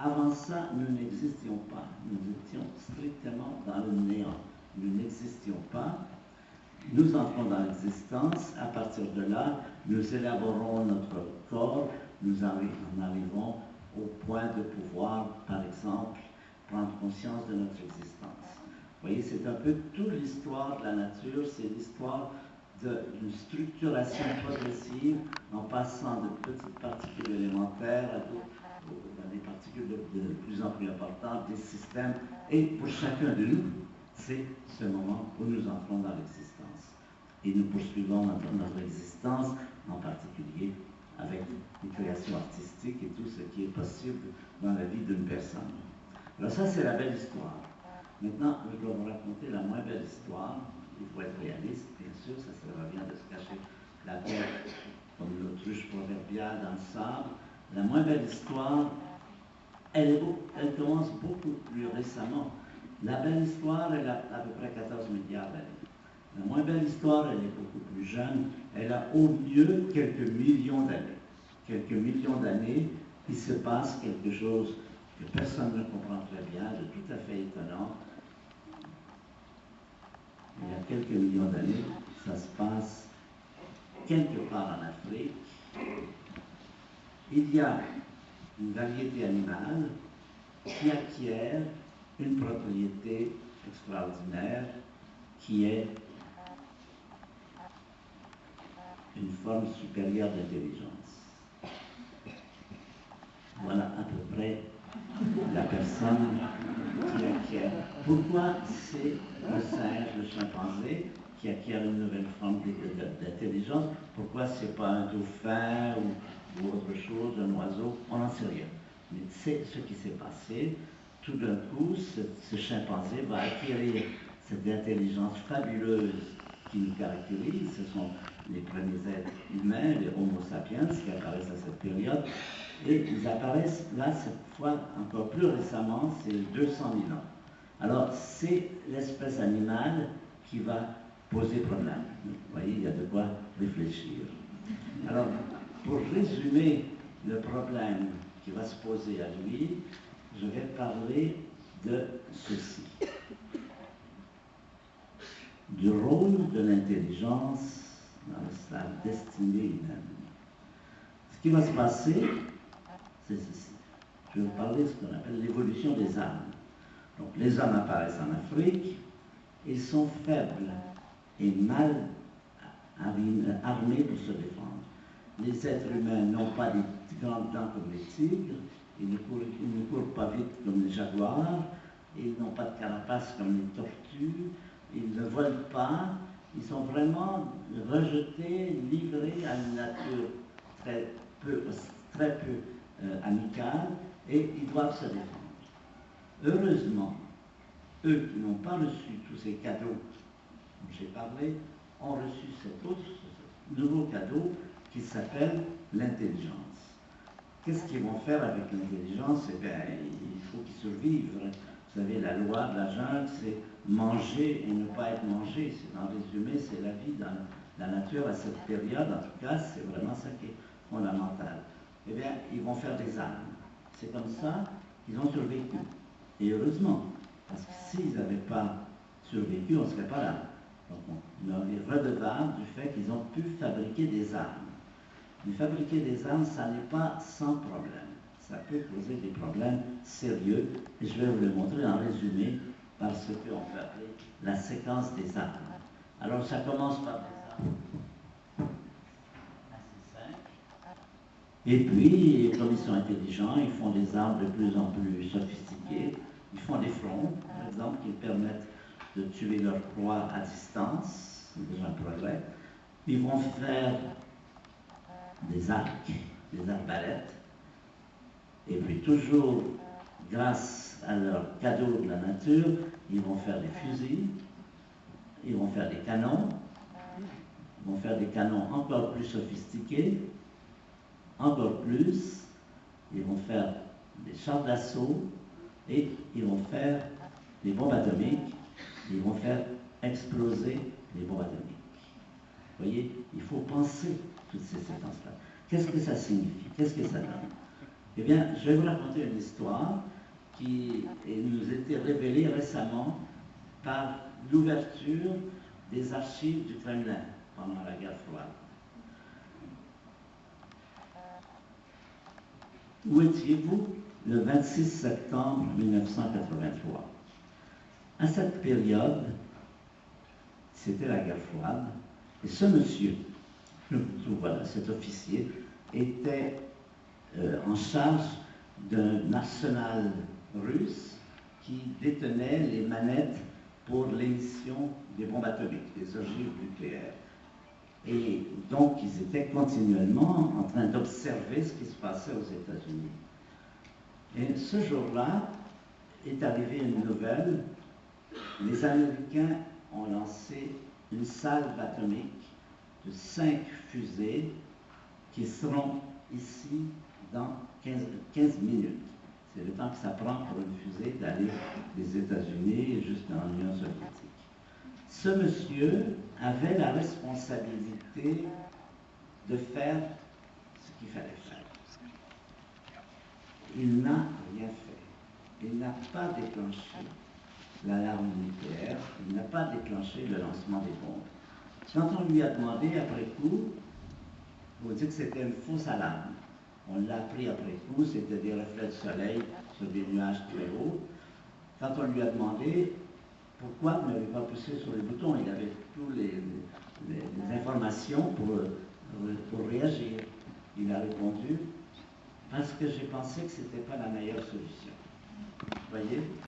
Avant ça, nous n'existions pas. Nous étions strictement dans le néant. Nous n'existions pas. Nous entrons dans l'existence. À partir de là, nous élaborons notre corps. Nous en arrivons au point de pouvoir, par exemple, prendre conscience de notre existence. Vous voyez, c'est un peu toute l'histoire de la nature. C'est l'histoire d'une structuration progressive en passant de petites particules élémentaires à des particules de plus en plus importantes, des systèmes. Et pour chacun de nous, c'est ce moment où nous entrons dans l'existence. Et nous poursuivons notre existence, en particulier avec les créations artistiques et tout ce qui est possible dans la vie d'une personne. Alors ça, c'est la belle histoire. Maintenant, je dois vous raconter la moins belle histoire. Il faut être réaliste, bien sûr, ça ne sert à rien de se cacher la tête comme l'autruche proverbiale dans le sable. La moins belle histoire, elle commence beaucoup plus récemment. La belle histoire, elle a à peu près 14 milliards d'années. La moins belle histoire, elle est beaucoup plus jeune. Elle a au mieux quelques millions d'années. Quelques millions d'années, il se passe quelque chose que personne ne comprend très bien, de tout à fait étonnant. Il y a quelques millions d'années, ça se passe quelque part en Afrique. Il y a une variété animale qui acquiert une propriété extraordinaire qui est une forme supérieure d'intelligence. Voilà à peu près la personne qui acquiert. Pourquoi c'est le singe, le chimpanzé, qui acquiert une nouvelle forme d'intelligence? Pourquoi c'est pas un dauphin ou autre chose, un oiseau? On n'en sait rien. Mais c'est ce qui s'est passé. Tout d'un coup, ce chimpanzé va acquérir cette intelligence fabuleuse qui nous caractérise. Ce sont les premiers êtres humains, les Homo sapiens, qui apparaissent à cette période. Et ils apparaissent là, cette fois, encore plus récemment, c'est 200 000 ans. Alors, c'est l'espèce animale qui va poser problème. Vous voyez, il y a de quoi réfléchir. Alors, pour résumer le problème qui va se poser à lui, je vais parler de ceci. Du rôle de l'intelligence dans sa destinée humaine. Ce qui va se passer, c'est ceci. Je vais vous parler de ce qu'on appelle l'évolution des âmes. Donc, les hommes apparaissent en Afrique, ils sont faibles et mal armés pour se défendre. Les êtres humains n'ont pas des grandes dents comme les tigres, ils ne courent pas vite comme les jaguars, ils n'ont pas de carapace comme les tortues, ils ne volent pas, ils sont vraiment rejetés, livrés à une nature très peu amicale, et ils doivent se défendre. Heureusement, eux qui n'ont pas reçu tous ces cadeaux dont j'ai parlé, ont reçu ce nouveau cadeau qui s'appelle l'intelligence. Qu'est-ce qu'ils vont faire avec l'intelligence? Eh bien, il faut qu'ils survivent. Vous savez, la loi de la jungle, c'est manger et ne pas être mangé. En résumé, c'est la vie dans la nature à cette période. En tout cas, c'est vraiment ça qui est fondamental. Eh bien, ils vont faire des armes. C'est comme ça qu'ils ont survécu. Et heureusement, parce que s'ils n'avaient pas survécu, on ne serait pas là. Donc, on est redevable du fait qu'ils ont pu fabriquer des armes. Mais fabriquer des armes, ça n'est pas sans problème. Ça peut poser des problèmes sérieux, et je vais vous le montrer en résumé par ce qu'on peut appeler la séquence des armes. Alors, ça commence par des armes assez simples. Et puis, comme ils sont intelligents, ils font des armes de plus en plus sophistiquées. Ils font des fronts, par exemple, qui permettent de tuer leur proie à distance. C'est déjà un progrès. Ils vont faire des arcs, des arbalètes. Et puis, toujours grâce à leur cadeau de la nature, ils vont faire des fusils, ils vont faire des canons, ils vont faire des canons encore plus sophistiqués, encore plus, ils vont faire des chars d'assaut et ils vont faire des bombes atomiques, ils vont faire exploser les bombes atomiques. Vous voyez, il faut penser toutes ces séquences-là. Qu'est-ce que ça signifie? Qu'est-ce que ça donne? Eh bien, je vais vous raconter une histoire qui nous a été révélée récemment par l'ouverture des archives du Kremlin pendant la guerre froide. Où étiez-vous le 26 septembre 1983? À cette période, c'était la guerre froide, et ce monsieur, voilà, cet officier, était en charge d'un arsenal russe qui détenait les manettes pour l'émission des bombes atomiques, des ogives nucléaires. Et donc, ils étaient continuellement en train d'observer ce qui se passait aux États-Unis. Et ce jour-là est arrivée une nouvelle. Les Américains ont lancé une salve atomique de 5 fusées qui seront ici dans 15 minutes. C'est le temps que ça prend pour une fusée d'aller des États-Unis jusqu'en Union soviétique. Ce monsieur avait la responsabilité de faire ce qu'il fallait faire. Il n'a rien fait. Il n'a pas déclenché l'alarme nucléaire, il n'a pas déclenché le lancement des bombes. Quand on lui a demandé après coup, on dit que c'était une fausse alarme. On l'a appris après coup, c'était des reflets de soleil sur des nuages très hauts. Quand on lui a demandé pourquoi il n'avait pas poussé sur le bouton, il avait toutes les informations pour réagir. Il a répondu parce que j'ai pensé que ce n'était pas la meilleure solution. Vous voyez?